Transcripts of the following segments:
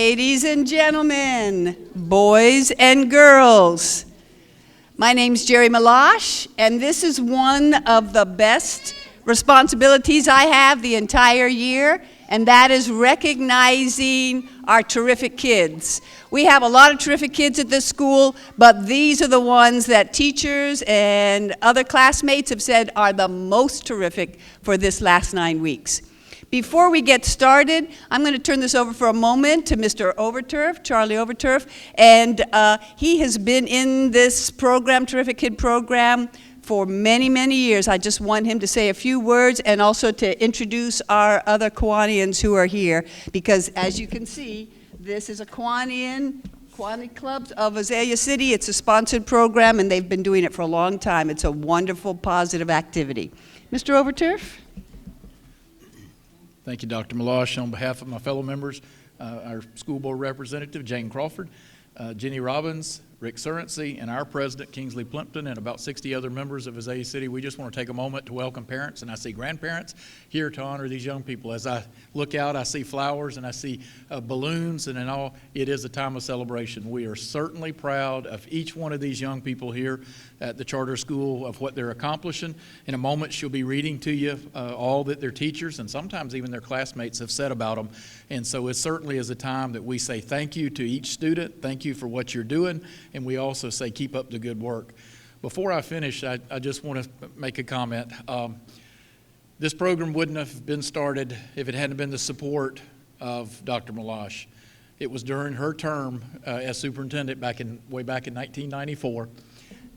Ladies and gentlemen, boys and girls, my name's Jerry Malash, and this is one of the best responsibilities I have the entire year, and that is recognizing our terrific kids. We have a lot of terrific kids at this school, but these are the ones that teachers and other classmates have said are the most terrific for this last 9 weeks. Before we get started, I'm going to turn this over for a moment to Mr. Overturf, Charlie Overturf, and he has been in this program, Terrific Kid program, for many, many years. I just want him to say a few words and also to introduce our other Kiwanians who are here, because as you can see, this is a Kiwani Club of Azalea City. It's a sponsored program, and they've been doing it for a long time. It's a wonderful, positive activity. Mr. Overturf? Thank you, Dr. Malash. On behalf of my fellow members, our school board representative, Jane Crawford, Jenny Robbins, Rick Surrency, and our president, Kingsley Plimpton, and about 60 other members of Azalea City, we just want to take a moment to welcome parents, and I see grandparents here to honor these young people. As I look out, I see flowers and I see balloons, and in all, it is a time of celebration. We are certainly proud of each one of these young people here at the charter school, of what they're accomplishing. In a moment, she'll be reading to you all that their teachers and sometimes even their classmates have said about them. And so it certainly is a time that we say thank you to each student, thank you for what you're doing, and we also say keep up the good work. Before I finish, I just want to make a comment. This program wouldn't have been started if it hadn't been the support of Dr. Malash. It was during her term as superintendent way back in 1994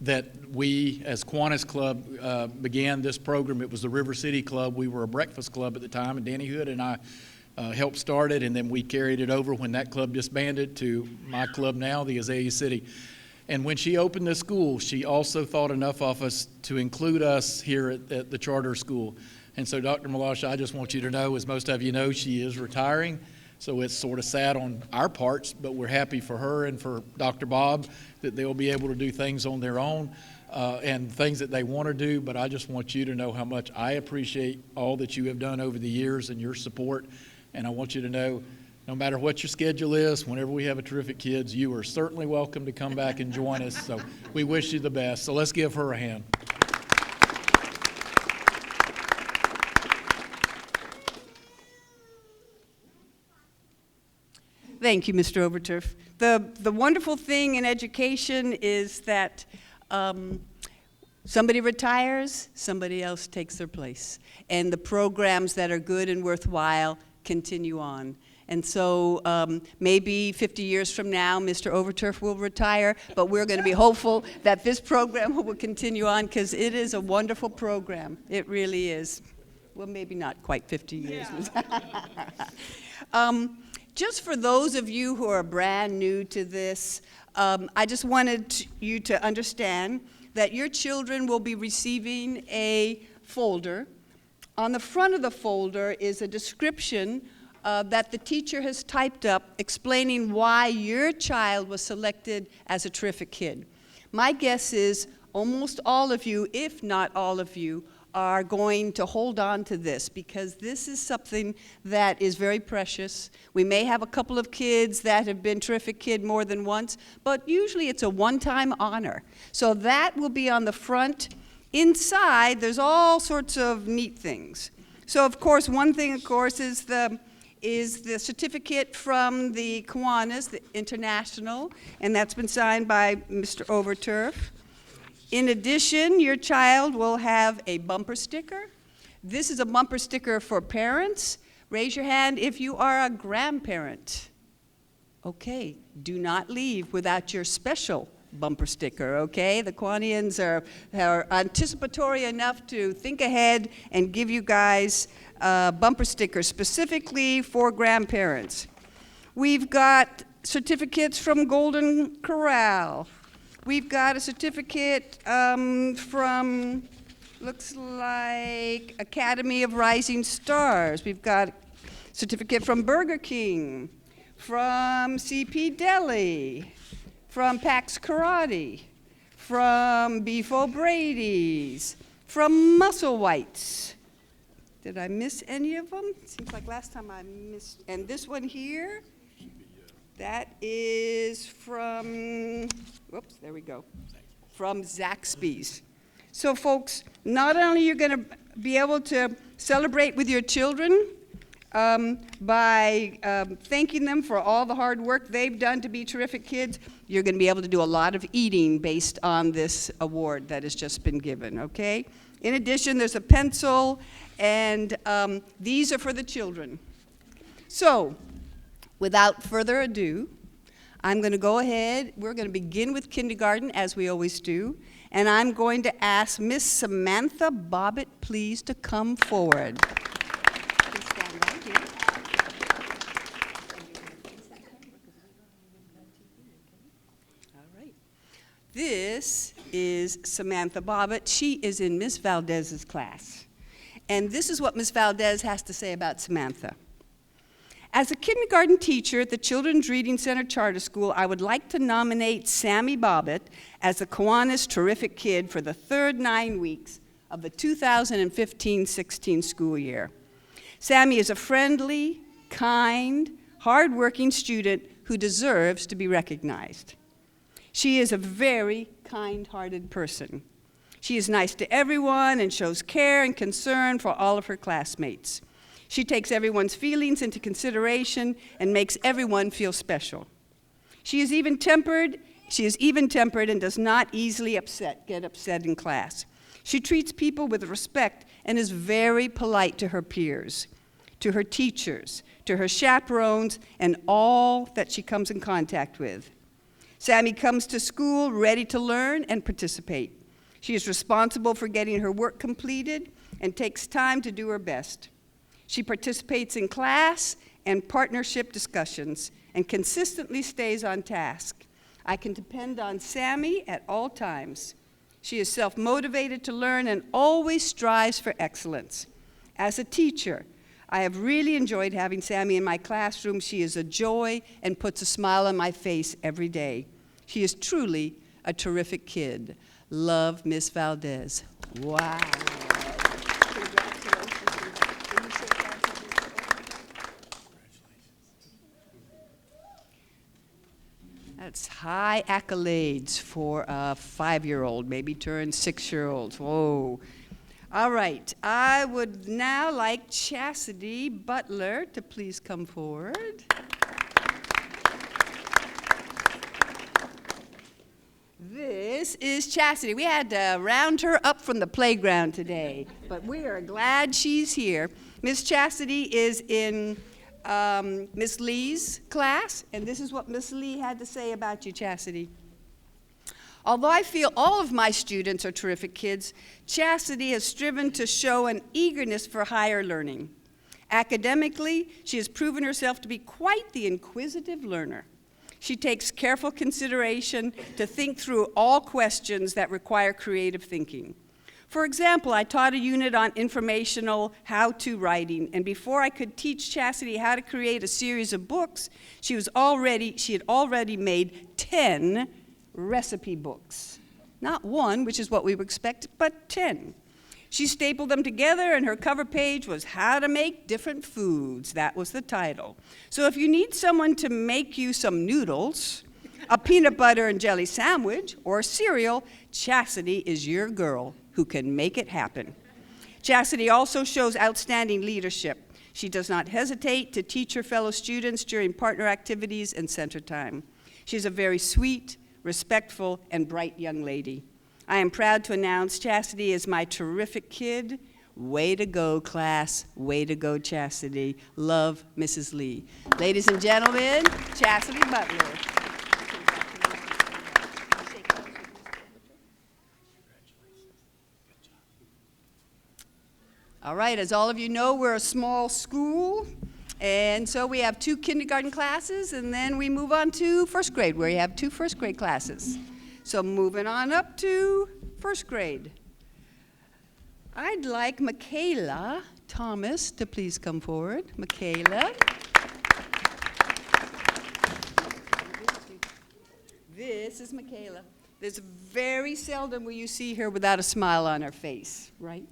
that we, as Kiwanis Club, began this program. It was the River City Club. We were a breakfast club at the time, and Danny Hood and I helped start it, and then we carried it over when that club disbanded to my club now, the Azalea City. And when she opened this school, she also thought enough of us to include us here at the charter school. And so, Dr. Malash, I just want you to know, as most of you know, she is retiring. So it's sort of sad on our parts, but we're happy for her and for Dr. Bob that they'll be able to do things on their own and things that they want to do. But I just want you to know how much I appreciate all that you have done over the years and your support. And I want you to know, no matter what your schedule is, whenever we have a Terrific Kids, you are certainly welcome to come back and join us. So we wish you the best. So let's give her a hand. Thank you, Mr. Overturf. The wonderful thing in education is that somebody retires, somebody else takes their place. And the programs that are good and worthwhile continue on. And so maybe 50 years from now, Mr. Overturf will retire, but we're going to be hopeful that this program will continue on, because it is a wonderful program. It really is. Well, maybe not quite 50 years. Yeah. Just for those of you who are brand new to this, I just wanted you to understand that your children will be receiving a folder. On the front of the folder is a description that the teacher has typed up explaining why your child was selected as a Terrific Kid. My guess is almost all of you, if not all of you, are going to hold on to this, because this is something that is very precious. We may have a couple of kids that have been Terrific Kid more than once, but usually it's a one-time honor. So that will be on the front. Inside, there's all sorts of neat things. So, of course, one thing, of course, is the certificate from the Kiwanis, the International, and that's been signed by Mr. Overturf. In addition, your child will have a bumper sticker. This is a bumper sticker for parents. Raise your hand if you are a grandparent. Okay, do not leave without your special bumper sticker, okay? The Kiwanians are anticipatory enough to think ahead and give you guys bumper stickers specifically for grandparents. We've got certificates from Golden Corral. We've got a certificate from, looks like, Academy of Rising Stars. We've got a certificate from Burger King, from CP Deli, from Pax Karate, from Beef O'Brady's, from Muscle Whites. Did I miss any of them? Seems like last time I missed. And this one here That is from, whoops, there we go, from Zaxby's. So folks, not only are you going to be able to celebrate with your children by thanking them for all the hard work they've done to be terrific kids, you're going to be able to do a lot of eating based on this award that has just been given, okay? In addition, there's a pencil, and these are for the children. So, without further ado, I'm going to go ahead. We're going to begin with kindergarten, as we always do, and I'm going to ask Miss Samantha Bobbitt, please, to come forward. Please stand right here. All right. This is Samantha Bobbitt. She is in Miss Valdez's class, and this is what Miss Valdez has to say about Samantha. As a kindergarten teacher at the Children's Reading Center Charter School, I would like to nominate Sammy Bobbitt as the Kiwanis Terrific Kid for the third 9 weeks of the 2015-16 school year. Sammy is a friendly, kind, hardworking student who deserves to be recognized. She is a very kind-hearted person. She is nice to everyone and shows care and concern for all of her classmates. She takes everyone's feelings into consideration and makes everyone feel special. She is even-tempered and does not easily get upset in class. She treats people with respect and is very polite to her peers, to her teachers, to her chaperones, and all that she comes in contact with. Sammy comes to school ready to learn and participate. She is responsible for getting her work completed and takes time to do her best. She participates in class and partnership discussions and consistently stays on task. I can depend on Sammy at all times. She is self-motivated to learn and always strives for excellence. As a teacher, I have really enjoyed having Sammy in my classroom. She is a joy and puts a smile on my face every day. She is truly a terrific kid. Love, Miss Valdez. Wow. That's high accolades for a 5-year-old, maybe turned 6-year-olds. Whoa. All right. I would now like Chastity Butler to please come forward. This is Chastity. We had to round her up from the playground today, but we are glad she's here. Miss Chastity is in Miss Lee's class, and this is what Miss Lee had to say about you, Chastity. Although I feel all of my students are terrific kids, Chastity has striven to show an eagerness for higher learning. Academically, she has proven herself to be quite the inquisitive learner. She takes careful consideration to think through all questions that require creative thinking. For example, I taught a unit on informational how-to writing, and before I could teach Chastity how to create a series of books, she had already made 10 recipe books. Not one, which is what we would expect, but 10. She stapled them together, and her cover page was How to Make Different Foods. That was the title. So if you need someone to make you some noodles, a peanut butter and jelly sandwich, or cereal, Chastity is your girl who can make it happen. Chastity also shows outstanding leadership. She does not hesitate to teach her fellow students during partner activities and center time. She's a very sweet, respectful, and bright young lady. I am proud to announce Chastity is my terrific kid. Way to go, class. Way to go, Chastity. Love, Mrs. Lee. Ladies and gentlemen, Chastity Butler. All right, as all of you know, we're a small school, and so we have 2 kindergarten classes, and then we move on to first grade, where you have 2 first grade classes. So moving on up to first grade. I'd like Michaela Thomas to please come forward. Michaela. This is Michaela. There's very seldom will you see her without a smile on her face, right?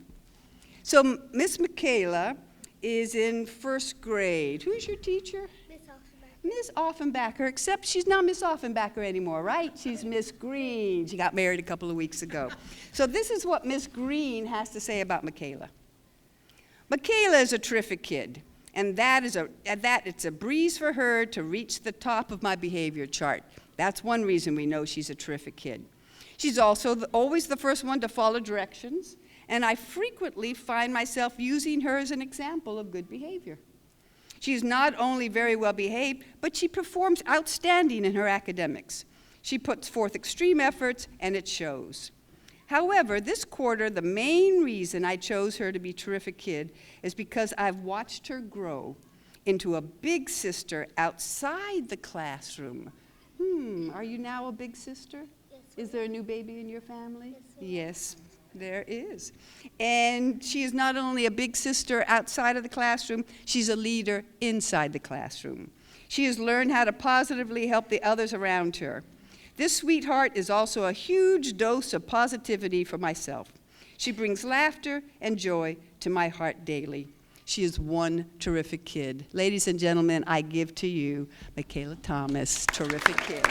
So Miss Michaela is in first grade. Who's your teacher? Miss Osman. Miss Offenbacher, except she's not Miss Offenbacher anymore, right? She's Miss Green. She got married a couple of weeks ago. So this is what Miss Green has to say about Michaela. Michaela is a terrific kid, and it's a breeze for her to reach the top of my behavior chart. That's one reason we know she's a terrific kid. She's also always the first one to follow directions, and I frequently find myself using her as an example of good behavior. She's not only very well behaved, but she performs outstanding in her academics. She puts forth extreme efforts, and it shows. However, this quarter, the main reason I chose her to be a terrific kid is because I've watched her grow into a big sister outside the classroom. Are you now a big sister? Yes. Is there a new baby in your family? Yes. Yes, there is. And she is not only a big sister outside of the classroom, she's a leader inside the classroom. She has learned how to positively help the others around her. This sweetheart is also a huge dose of positivity for myself. She brings laughter and joy to my heart daily. She is one terrific kid. Ladies and gentlemen, I give to you Michaela Thomas, terrific kid.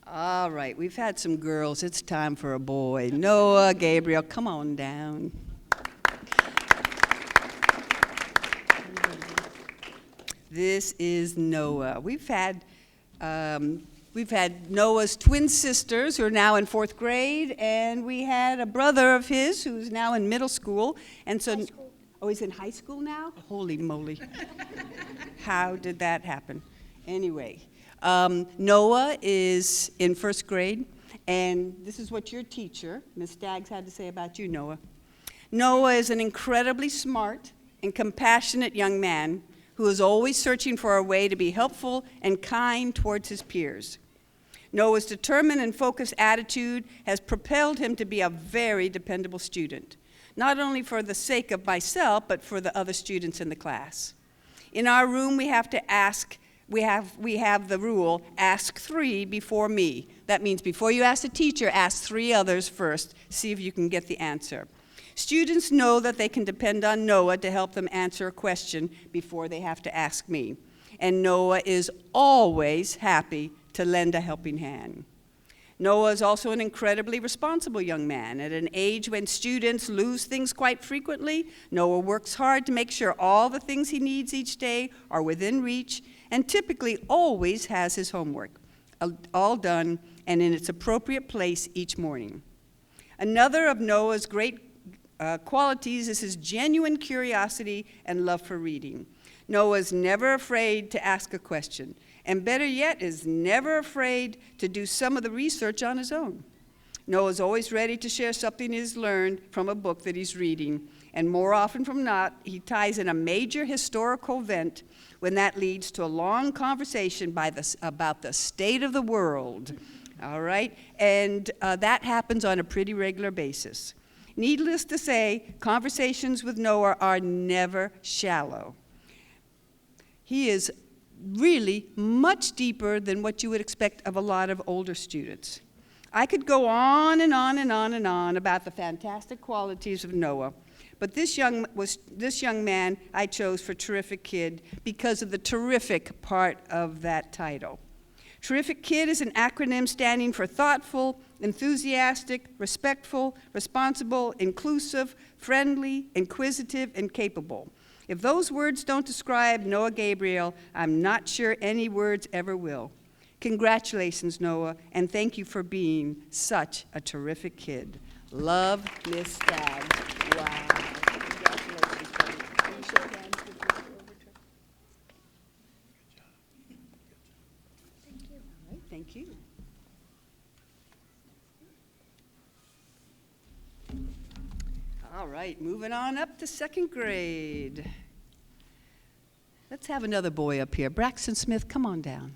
All right, we've had some girls. It's time for a boy. Noah, Gabriel, come on down. This is Noah. We've had Noah's twin sisters who are now in 4th grade, and we had a brother of his who's now in middle school. And so, High school. Oh, he's in high school now? Holy moly. How did that happen? Anyway, Noah is in 1st grade, and this is what your teacher, Ms. Staggs, had to say about you, Noah. Noah is an incredibly smart and compassionate young man who is always searching for a way to be helpful and kind towards his peers. Noah's determined and focused attitude has propelled him to be a very dependable student, not only for the sake of myself, but for the other students in the class. In our room, we have the rule, ask 3 before me. That means before you ask the teacher, ask 3 others first, see if you can get the answer. Students know that they can depend on Noah to help them answer a question before they have to ask me. And Noah is always happy to lend a helping hand. Noah is also an incredibly responsible young man. At an age when students lose things quite frequently, Noah works hard to make sure all the things he needs each day are within reach, and typically always has his homework all done and in its appropriate place each morning. Another of Noah's great qualities is his genuine curiosity and love for reading. Noah's never afraid to ask a question, and better yet, is never afraid to do some of the research on his own. Noah's always ready to share something he's learned from a book that he's reading, and more often than not, he ties in a major historical event when that leads to a long conversation about the state of the world, all right? And that happens on a pretty regular basis. Needless to say, conversations with Noah are never shallow. He is really much deeper than what you would expect of a lot of older students. I could go on and on and on and on about the fantastic qualities of Noah, but this young man I chose for Terrific Kid because of the terrific part of that title. Terrific Kid is an acronym standing for thoughtful, enthusiastic, respectful, responsible, inclusive, friendly, inquisitive, and capable. If those words don't describe Noah Gabriel, I'm not sure any words ever will. Congratulations, Noah, and thank you for being such a terrific kid. Love, Miss Staggs. Wow. Congratulations, buddy. Can you shake hands with Mr. Overture? Thank you. All right, thank you. All right, moving on up to 2nd grade. Let's have another boy up here. Braxton Smith, come on down.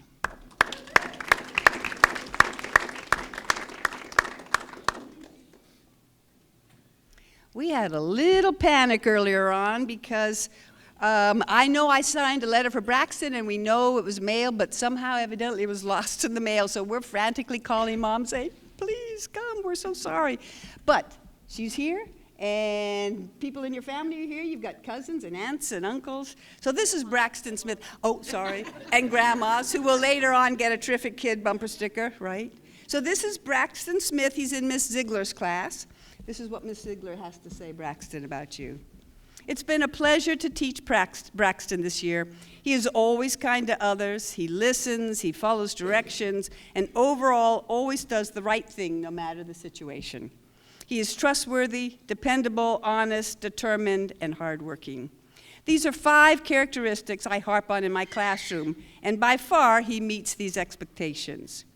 We had a little panic earlier on because I know I signed a letter for Braxton and we know it was mailed, but somehow evidently it was lost in the mail. So we're frantically calling Mom saying, please come, we're so sorry. But she's here, and people in your family are here. You've got cousins and aunts and uncles. So this is Braxton Smith, and grandmas, who will later on get a Terrific Kid bumper sticker, right? So this is Braxton Smith. He's in Miss Ziegler's class. This is what Miss Ziegler has to say, Braxton, about you. It's been a pleasure to teach Braxton this year. He is always kind to others. He listens, he follows directions, and overall always does the right thing no matter the situation. He is trustworthy, dependable, honest, determined, and hardworking. These are 5 characteristics I harp on in my classroom, and by far he meets these expectations.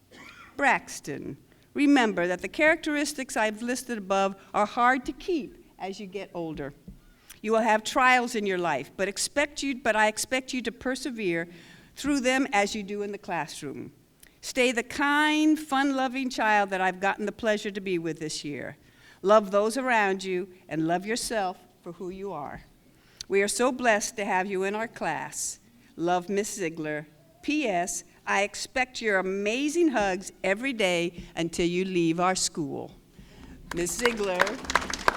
Braxton, remember that the characteristics I've listed above are hard to keep as you get older. You will have trials in your life, but I expect you to persevere through them as you do in the classroom. Stay the kind, fun-loving child that I've gotten the pleasure to be with this year. Love those around you and love yourself for who you are. We are so blessed to have you in our class. Love, Miss Ziegler. P.S. I expect your amazing hugs every day until you leave our school. Miss Ziegler,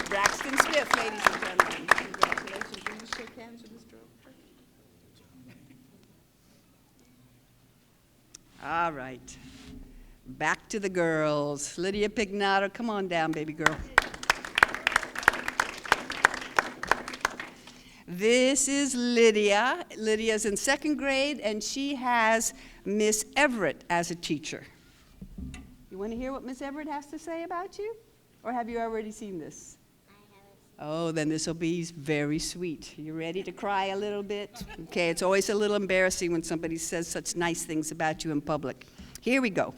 Braxton Smith, ladies and gentlemen. Congratulations. Will you shake hands with Mr. Oaker? All right. Back to the girls. Lydia Pignato, come on down, baby girl. This is Lydia. Lydia's in 2nd grade, and she has Miss Everett as a teacher. You want to hear what Miss Everett has to say about you? Or have you already seen this? Oh, then this will be very sweet. You ready to cry a little bit? Okay, it's always a little embarrassing when somebody says such nice things about you in public. Here we go.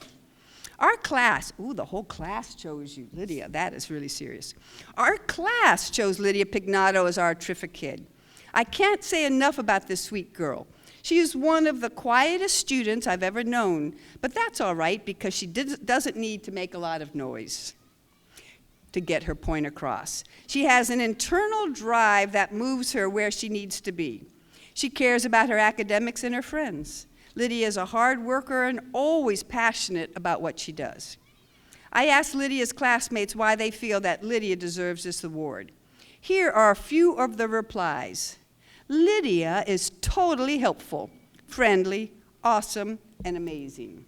Our class, the whole class chose you, Lydia. That is really serious. Our class chose Lydia Pignato as our Terrific Kid. I can't say enough about this sweet girl. She is one of the quietest students I've ever known, but that's all right because she doesn't need to make a lot of noise to get her point across. She has an internal drive that moves her where she needs to be. She cares about her academics and her friends. Lydia is a hard worker and always passionate about what she does. I asked Lydia's classmates why they feel that Lydia deserves this award. Here are a few of the replies. Lydia is totally helpful, friendly, awesome, and amazing.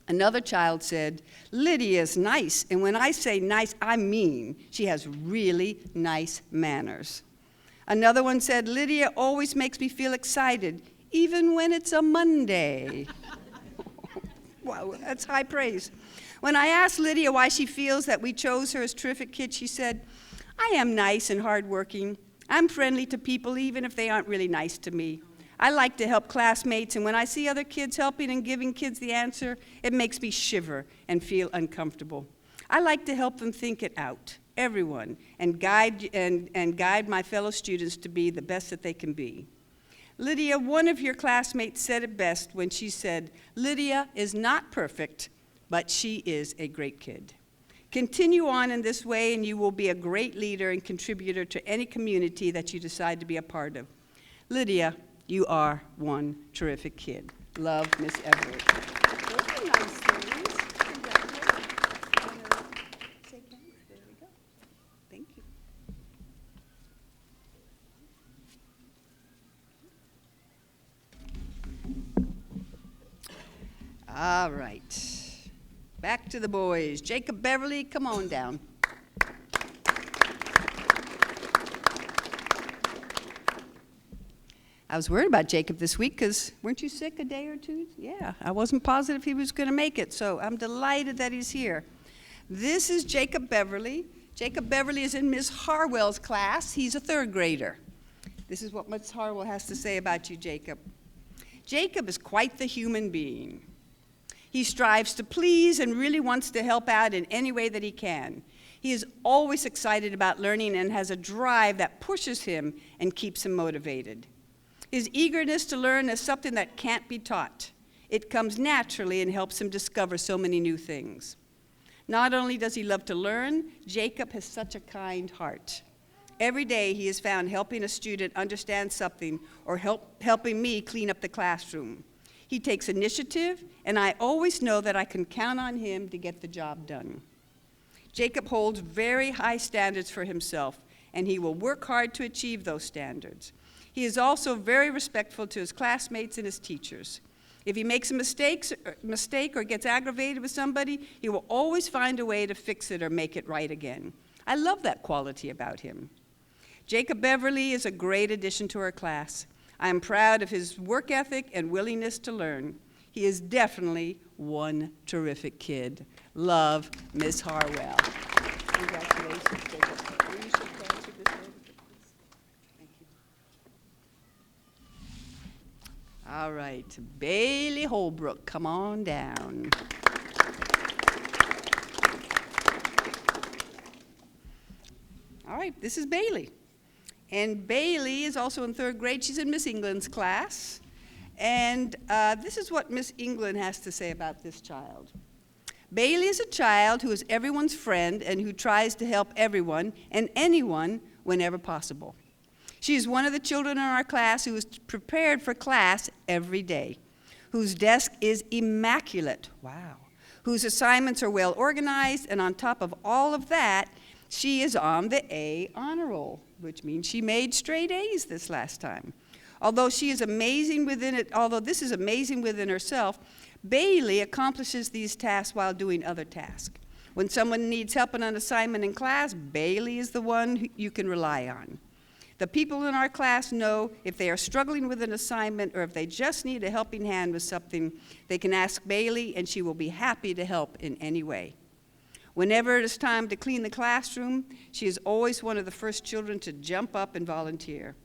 Another child said, Lydia is nice, and when I say nice, I mean she has really nice manners. Another one said, Lydia always makes me feel excited, even when it's a Monday. Wow, that's high praise. When I asked Lydia why she feels that we chose her as Terrific Kid, she said, I am nice and hardworking. I'm friendly to people even if they aren't really nice to me. I like to help classmates, and when I see other kids helping and giving kids the answer, it makes me shiver and feel uncomfortable. I like to help them think it out, everyone, and guide my fellow students to be the best that they can be. Lydia, one of your classmates said it best when she said, Lydia is not perfect, but she is a great kid. Continue on in this way, and you will be a great leader and contributor to any community that you decide to be a part of. Lydia, you are one terrific kid. Love, Miss Everett. Those are nice things. Congratulations. Shake hands. There we go. Thank you. All right. Back to the boys. Jacob Beverly, come on down. I was worried about Jacob this week because weren't you sick a day or two? Yeah, I wasn't positive he was going to make it, so I'm delighted that he's here. This is Jacob Beverly. Jacob Beverly is in Ms. Harwell's class. He's a 3rd grader. This is what Ms. Harwell has to say about you, Jacob. Jacob is quite the human being. He strives to please and really wants to help out in any way that he can. He is always excited about learning and has a drive that pushes him and keeps him motivated. His eagerness to learn is something that can't be taught. It comes naturally and helps him discover so many new things. Not only does he love to learn, Jacob has such a kind heart. Every day he is found helping a student understand something or helping me clean up the classroom. He takes initiative, and I always know that I can count on him to get the job done. Jacob holds very high standards for himself, and he will work hard to achieve those standards. He is also very respectful to his classmates and his teachers. If he makes a mistake or gets aggravated with somebody, he will always find a way to fix it or make it right again. I love that quality about him. Jacob Beverly is a great addition to our class. I am proud of his work ethic and willingness to learn. He is definitely one terrific kid. Love, Miss Harwell. Congratulations, Jacob. Will you shake hands with this lady, please? Thank you. All right, Bailey Holbrook, come on down. All right, this is Bailey. And Bailey is also in 3rd grade. She's in Miss England's class. And this is what Miss England has to say about this child. Bailey is a child who is everyone's friend and who tries to help everyone and anyone whenever possible. She is one of the children in our class who is prepared for class every day, whose desk is immaculate, wow, whose assignments are well organized, and on top of all of that, she is on the A honor roll, which means she made straight A's this last time. Although this is amazing within herself, Bailey accomplishes these tasks while doing other tasks. When someone needs help in an assignment in class, Bailey is the one you can rely on. The people in our class know if they are struggling with an assignment or if they just need a helping hand with something, they can ask Bailey and she will be happy to help in any way. Whenever it is time to clean the classroom, she is always one of the first children to jump up and volunteer.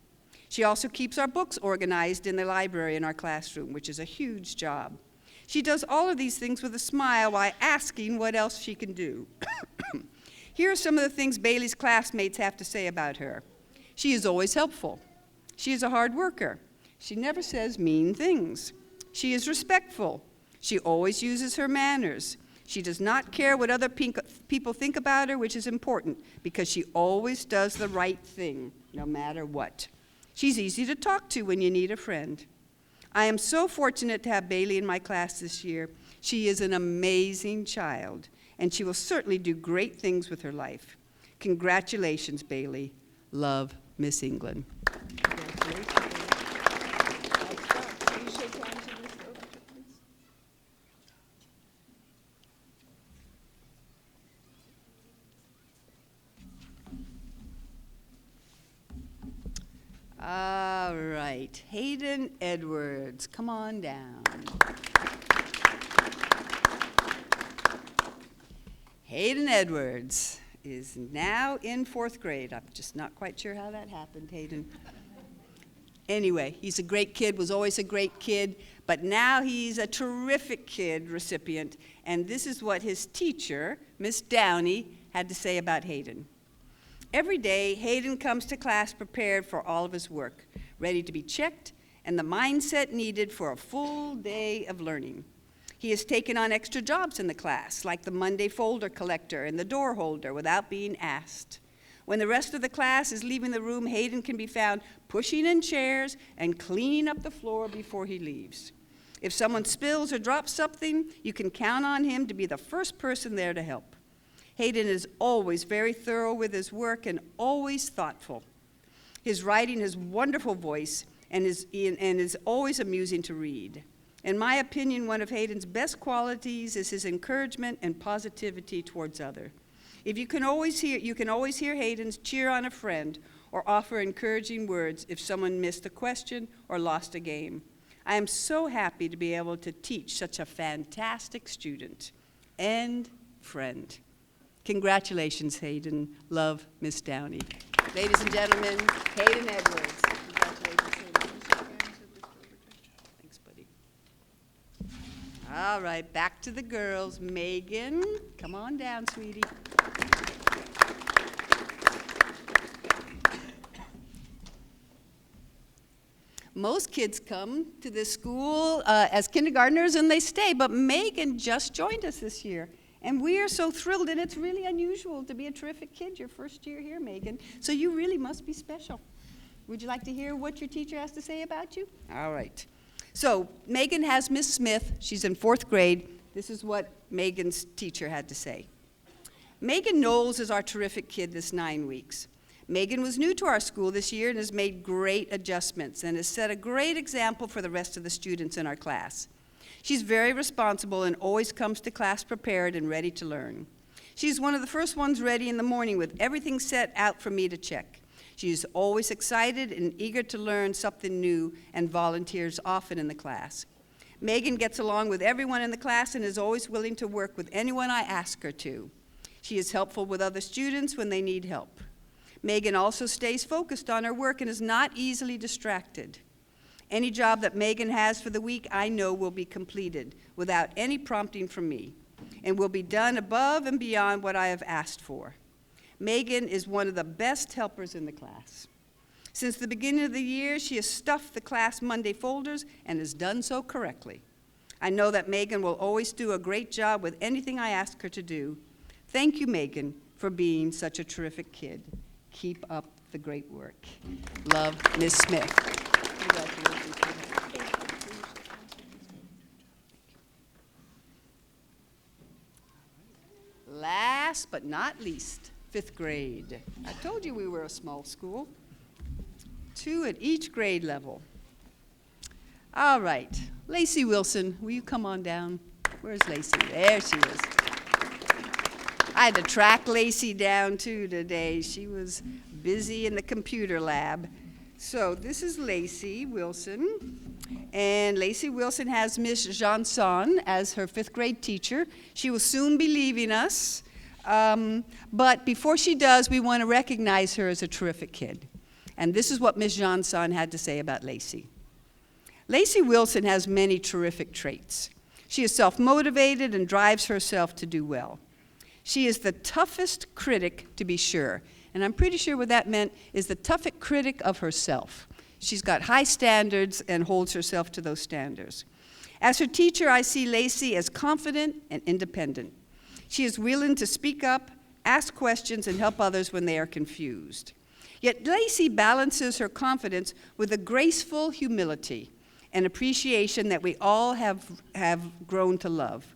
She also keeps our books organized in the library in our classroom, which is a huge job. She does all of these things with a smile while asking what else she can do. Here are some of the things Bailey's classmates have to say about her. She is always helpful. She is a hard worker. She never says mean things. She is respectful. She always uses her manners. She does not care what other people think about her, which is important, because she always does the right thing, no matter what. She's easy to talk to when you need a friend. I am so fortunate to have Bailey in my class this year. She is an amazing child, and she will certainly do great things with her life. Congratulations, Bailey. Love, Miss England. Congratulations, Bailey. Will you shake hands with Miss Overton, please? All right, Hayden Edwards, come on down. Hayden Edwards is now in 4th grade. I'm just not quite sure how that happened, Hayden. Anyway, he's a great kid, was always a great kid, but now he's a terrific kid recipient, and this is what his teacher, Miss Downey, had to say about Hayden. Every day, Hayden comes to class prepared for all of his work, ready to be checked, and the mindset needed for a full day of learning. He has taken on extra jobs in the class, like the Monday folder collector and the door holder, without being asked. When the rest of the class is leaving the room, Hayden can be found pushing in chairs and cleaning up the floor before he leaves. If someone spills or drops something, you can count on him to be the first person there to help. Hayden is always very thorough with his work and always thoughtful. His writing has wonderful voice and is always amusing to read. In my opinion, one of Hayden's best qualities is his encouragement and positivity towards others. You can always hear Hayden's cheer on a friend or offer encouraging words if someone missed a question or lost a game. I am so happy to be able to teach such a fantastic student and friend. Congratulations, Hayden. Love, Miss Downey. Ladies and gentlemen, Hayden Edwards. Congratulations, Hayden. Thanks, buddy. All right, back to the girls. Megan, come on down, sweetie. Most kids come to this school as kindergartners and they stay, but Megan just joined us this year. And we are so thrilled, and it's really unusual to be a terrific kid your first year here, Megan. So you really must be special. Would you like to hear what your teacher has to say about you? All right. So Megan has Miss Smith. She's in 4th grade. This is what Megan's teacher had to say. Megan Knowles is our terrific kid this 9 weeks. Megan was new to our school this year and has made great adjustments and has set a great example for the rest of the students in our class. She's very responsible and always comes to class prepared and ready to learn. She's one of the first ones ready in the morning with everything set out for me to check. She's always excited and eager to learn something new and volunteers often in the class. Megan gets along with everyone in the class and is always willing to work with anyone I ask her to. She is helpful with other students when they need help. Megan also stays focused on her work and is not easily distracted. Any job that Megan has for the week, I know will be completed without any prompting from me and will be done above and beyond what I have asked for. Megan is one of the best helpers in the class. Since the beginning of the year, she has stuffed the class Monday folders and has done so correctly. I know that Megan will always do a great job with anything I ask her to do. Thank you, Megan, for being such a terrific kid. Keep up the great work. Love, Ms. Smith. Congratulations. Last but not least, 5th grade. I told you we were a small school. 2 at each grade level. All right, Lacey Wilson, will you come on down? Where's Lacey? There she is. I had to track Lacey down too today. She was busy in the computer lab. So this is Lacey Wilson. And Lacey Wilson has Miss Johnson as her 5th grade teacher. She will soon be leaving us. But before she does, we want to recognize her as a terrific kid. And this is what Miss Johnson had to say about Lacey. Lacey Wilson has many terrific traits. She is self-motivated and drives herself to do well. She is the toughest critic, to be sure. And I'm pretty sure what that meant is the toughest critic of herself. She's got high standards and holds herself to those standards. As her teacher, I see Lacey as confident and independent. She is willing to speak up, ask questions, and help others when they are confused. Yet Lacey balances her confidence with a graceful humility and appreciation that we all have grown to love.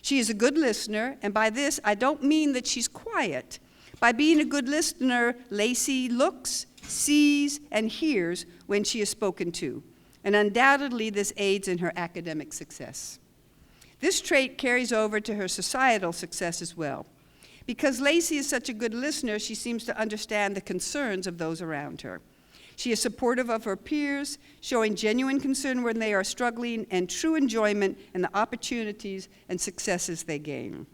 She is a good listener, and by this, I don't mean that she's quiet. By being a good listener, Lacey looks, sees, and hears when she is spoken to, and undoubtedly this aids in her academic success. This trait carries over to her societal success as well. Because Lacey is such a good listener, she seems to understand the concerns of those around her. She is supportive of her peers, showing genuine concern when they are struggling and true enjoyment in the opportunities and successes they gain.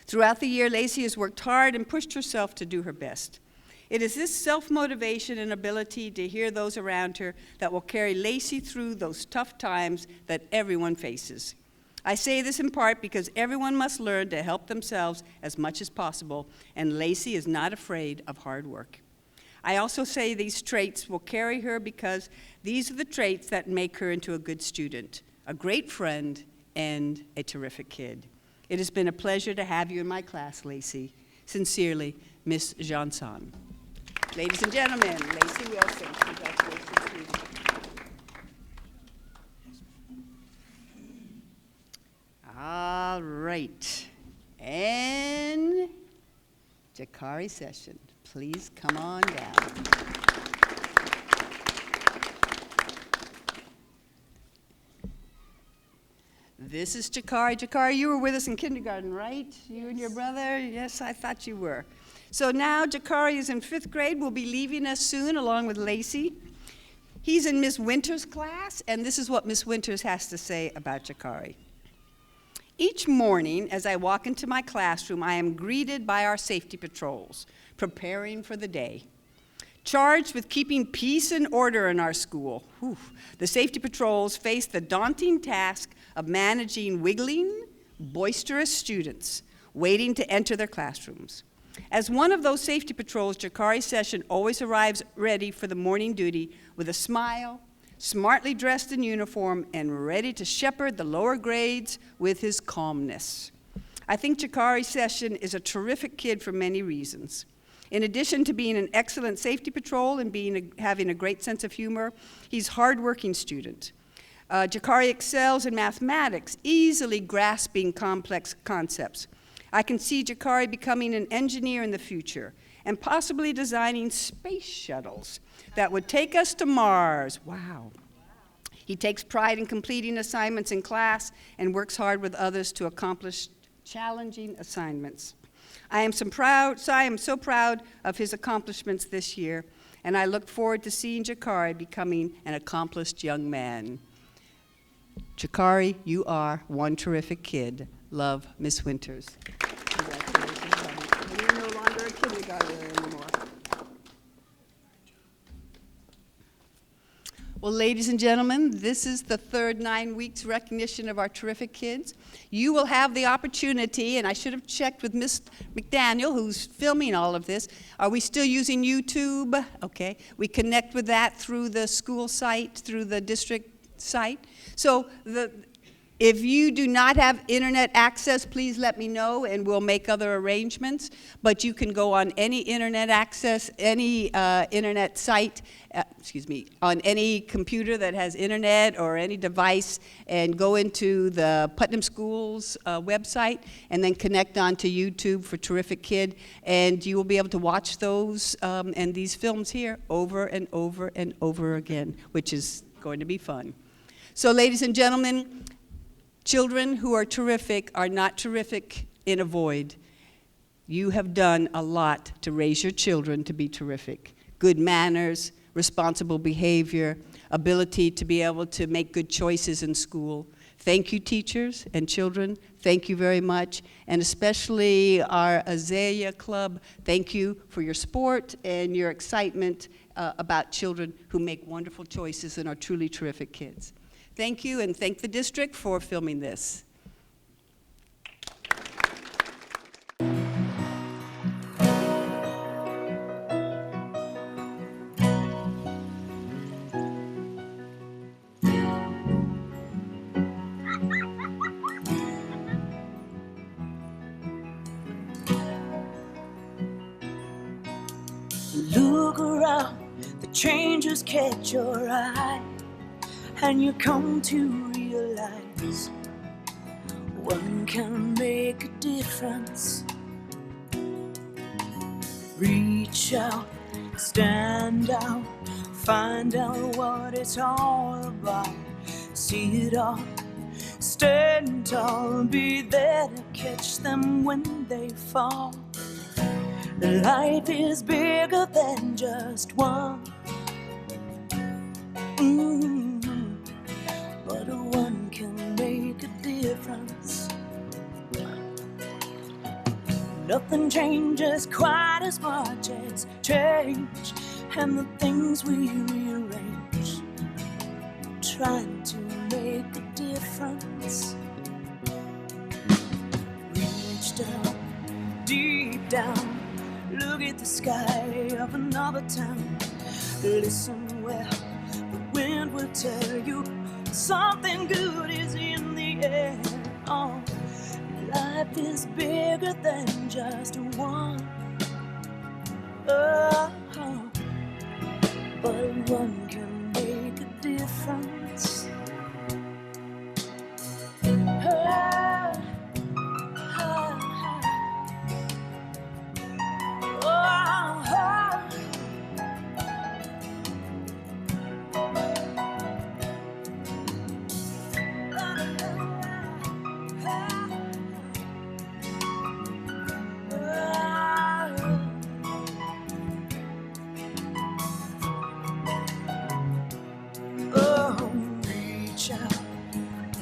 Throughout the year, Lacey has worked hard and pushed herself to do her best. It is this self-motivation and ability to hear those around her that will carry Lacey through those tough times that everyone faces. I say this in part because everyone must learn to help themselves as much as possible, and Lacey is not afraid of hard work. I also say these traits will carry her because these are the traits that make her into a good student, a great friend, and a terrific kid. It has been a pleasure to have you in my class, Lacey. Sincerely, Miss Johnson. Ladies and gentlemen, Lacey Wilson. Congratulations to you. All right. And Jakari Session. Please come on down. This is Jakari. Jakari, you were with us in kindergarten, right? You and your brother? Yes, I thought you were. So now Jakari is in 5th grade. Will be leaving us soon along with Lacey. He's in Miss Winters' class, and this is what Miss Winters has to say about Jakari. Each morning, as I walk into my classroom, I am greeted by our safety patrols, preparing for the day. Charged with keeping peace and order in our school, the safety patrols face the daunting task of managing wiggling, boisterous students waiting to enter their classrooms. As one of those safety patrols, Jakari Session always arrives ready for the morning duty with a smile, smartly dressed in uniform, and ready to shepherd the lower grades with his calmness. I think Jakari Session is a terrific kid for many reasons. In addition to being an excellent safety patrol and having a great sense of humor, he's a hardworking student. Jakari excels in mathematics, easily grasping complex concepts. I can see Jakari becoming an engineer in the future and possibly designing space shuttles that would take us to Mars. Wow. He takes pride in completing assignments in class and works hard with others to accomplish challenging assignments. I am so proud of his accomplishments this year, and I look forward to seeing Jakari becoming an accomplished young man. Jakari, you are one terrific kid. Love, Miss Winters. Congratulations, honey. You're no longer a kindergartner anymore. Well, ladies and gentlemen, this is the third 9 weeks recognition of our terrific kids. You will have the opportunity, and I should have checked with Miss McDaniel, who's filming all of this. Are we still using YouTube? Okay. We connect with that through the school site, through the district site. So if you do not have internet access, please let me know and we'll make other arrangements. But you can go on any internet access, any internet site, on any computer that has internet or any device, and go into the Putnam Schools website and then connect onto YouTube for Terrific Kid, and you will be able to watch those and these films here over and over and over again, which is going to be fun. So, ladies and gentlemen, children who are terrific are not terrific in a void. You have done a lot to raise your children to be terrific. Good manners, responsible behavior, ability to be able to make good choices in school. Thank you, teachers and children. Thank you very much. And especially our Azalea Club, thank you for your support and your excitement about children who make wonderful choices and are truly terrific kids. Thank you, and thank the district for filming this. Look around, the changes catch your eye, and you come to realize one can make a difference. Reach out, stand out, find out what it's all about. See it all, stand tall, be there to catch them when they fall. Life is bigger than just one. But one can make a difference. Nothing changes quite as much as change, and the things we rearrange, trying to make a difference. Reach down, deep down, look at the sky of another town. Listen well, the wind will tell you something good is in the air. Oh, life is bigger than just one. Oh, but one can make a difference.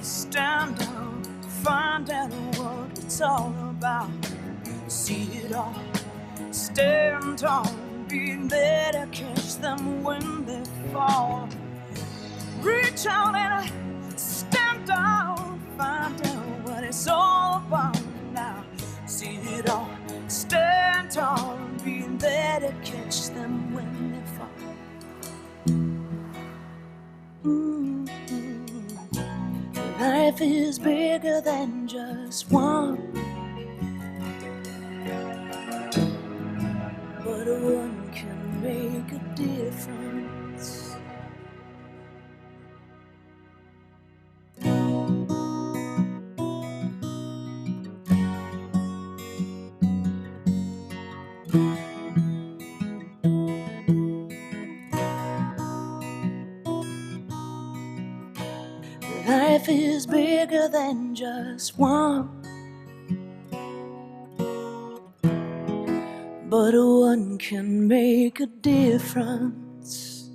Stand up, find out what it's all about. See it all, stand tall, be there to catch them when they fall. Reach out and stand down, find out what it's all about now. See it all, stand tall, be there to catch them when they fall. Life is bigger than just one, but one can make a difference. Life is bigger than just one, but one can make a difference.